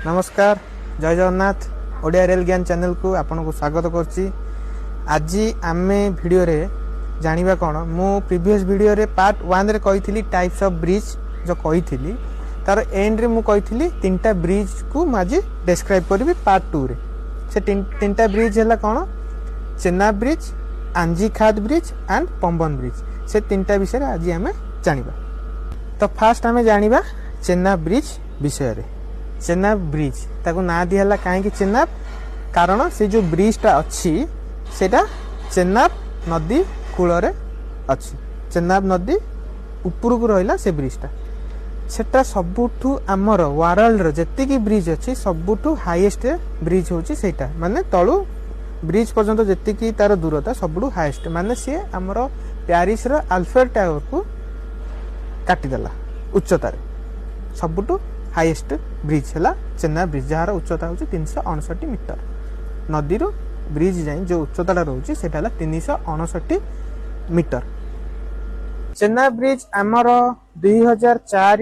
नमस्कार जय जगन्नाथ ओडिया रेल ज्ञान चैनल को आपन को स्वागत करछि। आज आमे वीडियो रे जानिबा कोन मु प्रीवियस वीडियो रे पार्ट 1 रे कहिथिली टाइप्स ऑफ ब्रिज जो कहिथिली तार एंड रे मु कहिथिली तीनटा ब्रिज को माजी डिस्क्राइब करबी पार्ट 2 रे। से तीनटा ब्रिज हला कोन चेन्नाब ब्रिज, आंजी खाद ब्रिज एंड पंबन ब्रिज। से तीनटा विषय रे आज आमे जानिबा। तो फास्ट आमे जानिबा चेन्नाब ब्रिज विषय रे। चेन्नाब ब्रिज ताको ना दिहला काहे चेन्नाब कारण से जो ब्रिजटा अच्छी सेटा चेन्नाब नदी कूलरे अच्छी। चेन्नाब नदी ऊपर को रहिला से ब्रिजटा सेटा सबुठू आमर वर्ल्ड रो जति की ब्रिज अच्छी सबुठू हाईएस्ट ब्रिज होची सेटा माने तळु ब्रिज पर्यंत जति की तार दूरता सबुठू हाईएस्ट माने से आमर पेरिस रो अल्फेड टावर को काटी देला उच्चता रे सबुठू हाईएस्ट ब्रिज है चेन्नाब ब्रिज जार उच्चता हूँ 359 मीटर। नदी रो ब्रिज जाए जो उच्चता रोचे 359 मीटर। चेन्नाब ब्रिज आमर 2004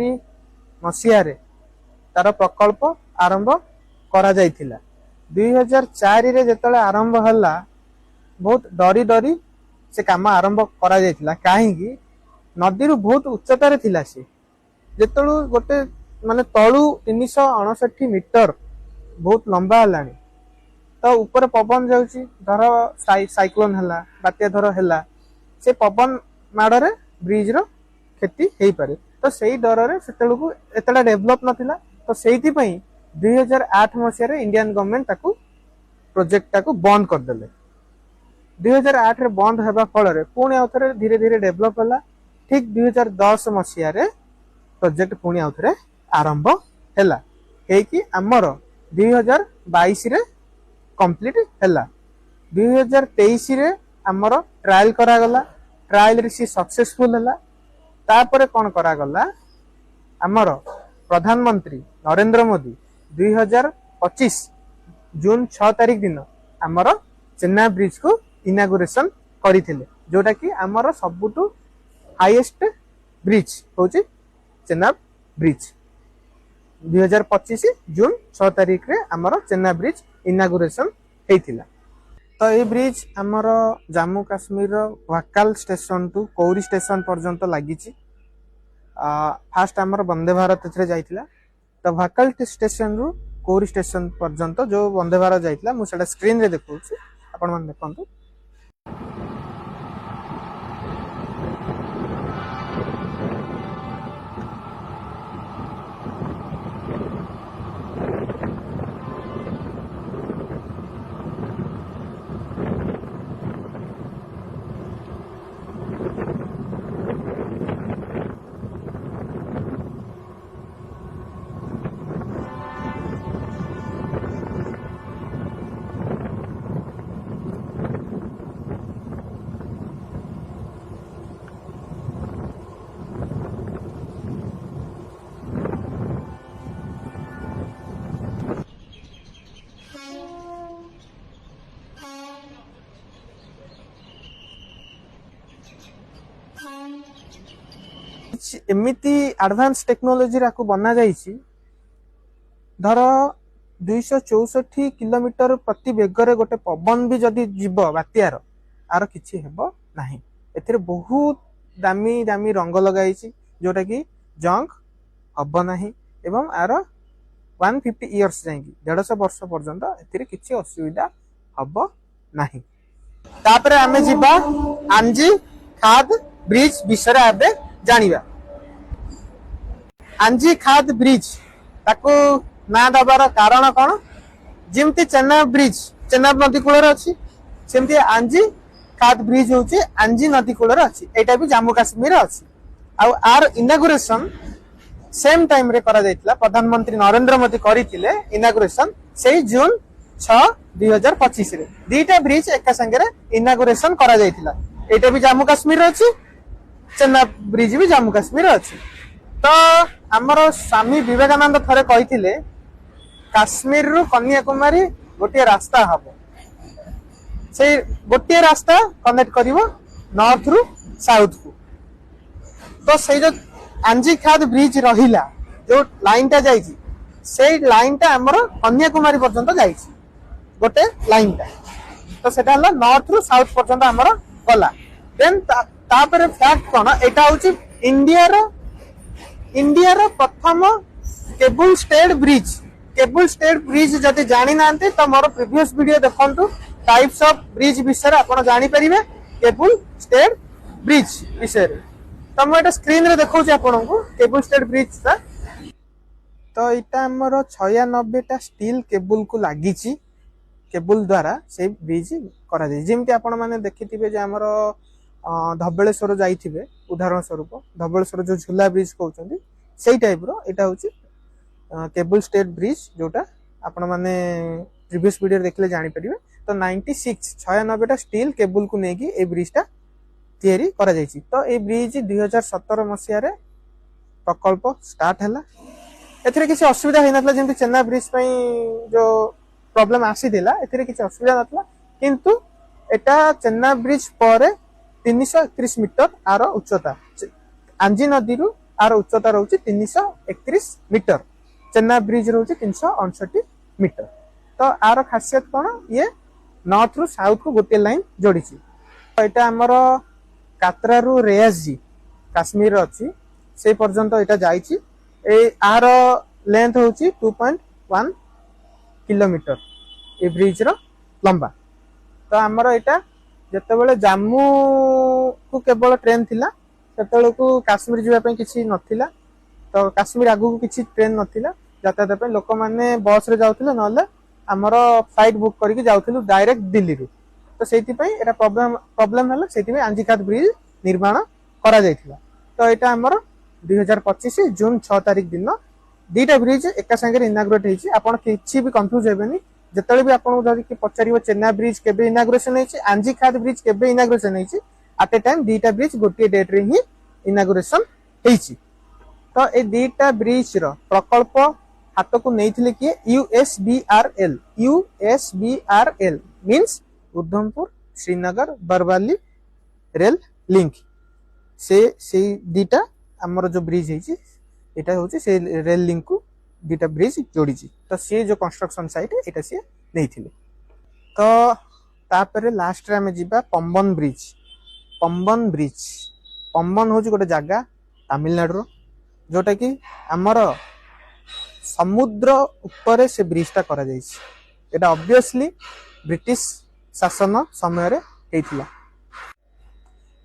मसीह तार प्रकल्प आरंभ करा जाइथिला। 2004 रे जेतले आरंभ हला बहुत डरी डरी से काम आरंभ करा जाइथिला काहेकि नदी रो बहुत उच्चता रे थिला से जेतलु गोटे माने तळु 359 मीटर बहुत लंबा हलानी। तो ऊपर पवन जाउची धर साइक्लोन हला बात्या धर हला से पवन माडरे ब्रिज रो क्षति हेई पारे। तो सेही डर रे सेतलु को एतला डेवलप नथिला। तो सेहिति पई 2008 मसिया रे इंडियन गवर्नमेंट ताकू प्रोजेक्ट ताकू बंद कर देले। 2008 रे बंद हेबा फल रे पुणी आउथरे धीरे धीरे डेवलप हला। ठीक 2010 मसिया रे प्रोजेक्ट पुणी आउथरे आरंभ हैला हेकि आमर 2022 रे कंप्लीट हैला। 2023 रे आमर ट्रायल करा गला। ट्रायल रे सी सक्सेसफुल हैला। तापरे कोन करा गला आमर प्रधानमंत्री नरेंद्र मोदी 2025 जून 6 तारिख दिन आमर चेन्नाब ब्रिज को इनागुरेशन करिथिले जोटा कि आमर सबुटू हाईएस्ट ब्रिज होची चेन्नाब ब्रिज। 2025 जून 6 तारिख रे आमर चेन्नाब ब्रिज इनागुरेशन हेतिला। तो ये ब्रिज आमर जम्मू काश्मीर वाकाल स्टेशन टू कौरी स्टेशन पर्यंत लागिची। फास्ट आमर वंदे भारत एथरे जाइतिला। तो वाकाल स्टेशन रु कौरी स्टेशन पर्यंत जो वंदे भारत जाइतिला मु सेटा स्क्रीन रे देखौछि आपण मन देखंतु। एमिति एडवांस टेक्नोलॉजी राको बना जाइछि धर 264 किलोमीटर प्रति बेगर गोटे पवन भी जदि जीव बात्यार आर किछि हेबो नाही। एथिरे बहुत दामी दामी रंग लगाइछि जोटा कि जंग हबो नाही एवं आर 150 इयर्स जाइकी 150 वर्ष पर्यंत एथिरे किछि असुविधा हबो नाही। तापरे आमे जिबा आंजी खाद ब्रिज विषय आबे जानिबा। आंजी खाद ब्रिज ताको ना दबार कारण कौन जिमती चेन्नाब ब्रिज चेन्नाब नदी कूल अच्छी सेमती आंजी खाद ब्रिज होची आंजी नदी कूल अच्छी एटा भी जम्मू काश्मीर अच्छी। आर इनागुरेशन सेम टाइम रे करा जाइतिला। प्रधानमंत्री नरेंद्र मोदी करिथिले इनागुरेशन से जून 6 2025 रे दीटा ब्रिज एका संगे रे इनागुरेशन करा जाइतिला। एटा भी जम्मू काश्मीर अच्छी चेन्नाब ब्रिज भी जम्मू काश्मीर अच्छी। तो आमर स्वामी विवेकानंद थरे कहिथिले काश्मीर रु कन्याकुमारी गोटे रास्ता हबो से गोटे रास्ता कनेक्ट करिवो नॉर्थ रु साउथ को। तो से जो आंजी खाद ब्रिज रहिला जो लाइन टा जाइछि सेई लाइन टा हमर कन्याकुमारी पर्यंत जाइछि गोटे लाइन टा तो सेटा हला नॉर्थ रु साउथ पर्यंत हमर गला देन तापर फैक्ट कोन एटा होछि इंडिया रो प्रथम केबल स्टेड ब्रिज जदि जानि नांते तो मोर प्रीवियस वीडियो देखंतु टाइप्स ऑफ ब्रिज विषय आपण जानि परिबे केबल स्टेड ब्रिज विषय तो मैं स्क्रीन रे देखौ छी आपण को केबल स्टेड ब्रिज ता तो इटा हमर 96 टा स्टील केबल को लागि छी केबल द्वारा से ब्रिज करा जाय जेमति आपण माने देखिथिबे जे हमर धबळेश्वर जाइथिबे उदाहरण स्वरूप धबळेश्वर जो झुला ब्रिज कहउछन्ती सेही टाइप रो एटा होची केबल स्टेड ब्रिज जोटा आपण माने प्रीवियस वीडियो देखले जानि परिबे तो 96 टा स्टील केबल को नेकी ए ब्रिज टा तयारी करा जायछि तो ए ब्रिज 2017 मसिया रे प्रकल्प स्टार्ट हला एथिरे किसी असुविधा हेनतला जेमति चेन्नई ब्रिज पई जो प्रॉब्लम आसी दिला एथिरे किसी असुविधा नतला किंतु एटा चेन्नई ब्रिज पर 331 मीटर आर उच्चता आंजी नदी रु आर उच्चता रहउछि 331 मीटर चेन्नई ब्रिज रहउछि 359 मीटर तो आर खासियत कोन ये नॉर्थ रु साउथ को गोटे लाइन जोड़ीछि तो एटा हमर कात्रा रु रेयासजी काश्मीर अछि से पर्यंत एटा जाइछि ए आर लेंथ होछि 2.1 किलोमीटर ए ब्रिज रो लंबा तो हमर एटा जतबेले जम्मू को केवल ट्रेन थिला सेतबेले को काश्मीर जीवा पई किछि नथिला तो काश्मीर आगु को किछि ट्रेन नथिला यातायात पई लोक माने बस रे जाउथिले नले हमर फ्लाइट बुक करके जाउथिलु डायरेक्ट दिल्ली रु तो सेति पई एटा प्रॉब्लम हला सेति पई आंजीखात ब्रिज निर्माण करा जायथिला तो एटा हमर 2025 जून 6 तारिख दिन दीटा ब्रिज एका संगे इनाग्रेट हेछि आपण किछि भी कंफ्यूज हेबेनी जतले भी आपण जदि कि पचारिबो चेन्नई ब्रिज केबे इनाग्रेशन हेछि आंजीखात ब्रिज केबे इनाग्रेशन हेछि एट ए टाइम दीटा ब्रिज गोटे डेट रे ही इनाग्रेशन हेछि तो ए दीटा ब्रिज रो प्रकल्प हाथ को नैथिले कि USBRL means Udhampur Srinagar Baramulla rail link से दीटा हमर जो ब्रिज हेछि एटा होछि से रेल लिंक को दीटा ब्रिज जोड़ी तो सी जो कंस्ट्रक्शन साइट एटा सी नैथिले तो तापरे लास्ट रे हमें जिबा पंबन होछि गोटे जगह तमिलनाडु रो जोटा कि हमर समुद्र ऊपर से ब्रिज टा करा जाइछि एटा ऑब्वियसली ब्रिटिश शासन समय रे हेतिला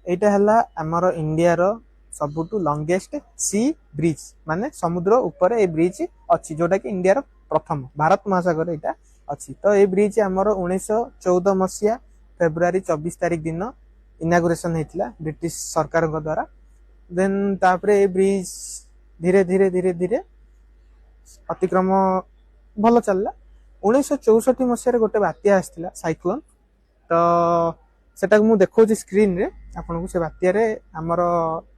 एटा हला हमर इंडिया रो सबुटू लॉन्गेस्ट सी ब्रिज माने समुद्र ऊपर ए ब्रिज अछि जोटा कि इंडिया रो प्रथम भारत महासागर एटा अछि तो ए ब्रिज हमर 1914 मसिया फेब्रुआरी 24 तारिख दिन इनागुरेशन हेतिला ब्रिटिश सरकार को द्वारा देन तापरे ए ब्रिज धीरे धीरे अतिक्रम भल चलला 1964 मसिया गोटे बात्या आस्थिला साइक्लोन तो सेटा मु देखौ स्क्रीन रे आपन को से बात्या रे हमर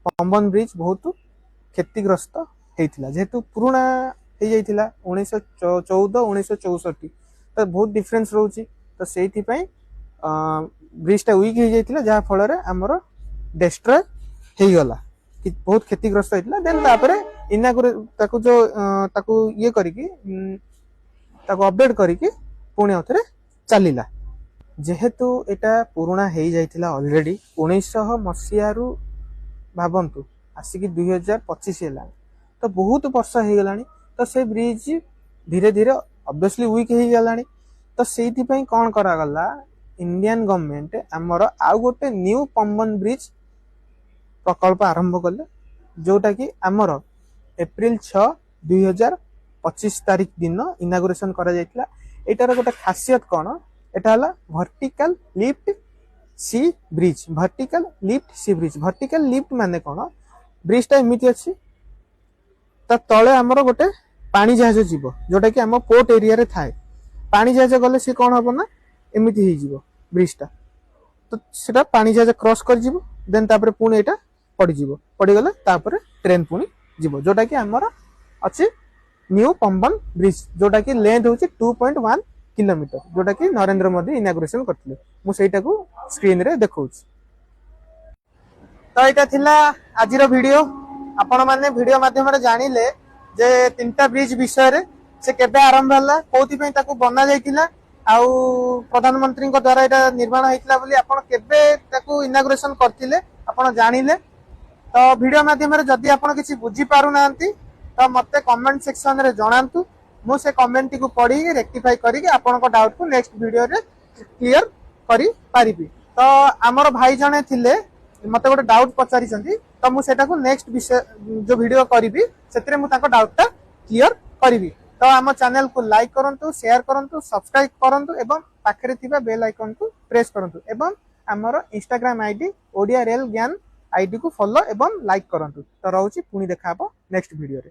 पंबन ब्रिज बहुत क्षतिग्रस्त हेतिला जेहेतु पुराना हे जाइतिला 1914 1964 तो बहुत डिफरेंस रहउची तो सेहि पई ब्रिज टा वीक हे जाइतिला जहा फल रे हमर डिस्ट्रॉय हे गला कि बहुत क्षतिग्रस्त हेतिला देन तापरे इनागुरे ताकू जो ताकू ये करिकि ताकू अपडेट करिकि पुणी अथरे चलिला जेहेतु एटा पुराना हे जाइतिला ऑलरेडी 1900 मसिया रु भाबंतु आसिकी 2025 हेला तो बहुत वर्ष हे गलानी तो से ब्रिज धीरे धीरे ऑब्वियसली वीक हे गलानी तो सेति पई कोन करा गला इंडियन गवर्नमेंट हमर आ गोटे न्यू पंबन ब्रिज प्रकल्प आरंभ कले जोटा कि हमर एप्रिल 6 2025 तारिख दिन इनागुरेशन करा जायतिला एटार गोटे खासियत कोन एटा हला वर्टिकल लिफ्ट सी ब्रिज वर्टिकल लिफ्ट माने कोन ब्रिज टा एमिति अछि त तळे हमर गोटे पानी जहाज जीवो जोटा कि हम पोर्ट एरिया रे थाए पानी जहाज गले से कोन हबो ना एमिति हे जीवो ब्रिज टा तो सेटा पानी जहाज क्रॉस कर जीवो देन तापर पुणी एटा पड़ी जीवो पड़ी गले तापर ट्रेन पुणी जीवो जोटा कि हमर अछि न्यू पंबन ब्रिज जोटा कि लेंथ होछि 2.1 किलोमीटर जोटा कि नरेंद्र मोदी इनागुरेशन करथिले मु सेटा को स्क्रीन रे देखौछि तो एटा थिला आजिरो वीडियो आपण माने वीडियो माध्यम रे जानिले जे तीनटा ब्रिज विषय रे से केबे आरंभ होला कोथि पई ताकू बना जायतिला आउ प्रधानमंत्री द्वारा एटा निर्माण होइतिला बोली आपण केबे ताकू इनागुरेशन करथिले आपण जानिले। तो वीडियो माध्यम रे जदि आपण किछि बुझी पारु नांती तो मते कमेंट सेक्शन रे जणांतु मु से कमेंट को पढ़ी रेक्टिफाई करी आपण को डाउट को नेक्स्ट वीडियो रे क्लियर करी पारिबी। तो आमर भाई जने थिले मते गोटे डाउट पचारि छथि तो मु सेटा को नेक्स्ट विषय जो वीडियो करिबी सेतरे मु ताको डाउट ता क्लियर करिबी। तो आम चैनल को लाइक करंतु शेयर करंतु सब्सक्राइब करंतु एवं पाखरे थिबा बेल आइकन को प्रेस करंतु एवं आमर इंस्टाग्राम आईडी ओडिया रेल ज्ञान आईडी को फॉलो एवं लाइक करंतु। तो रहउची पुनी देखा नेक्स्ट वीडियो रे।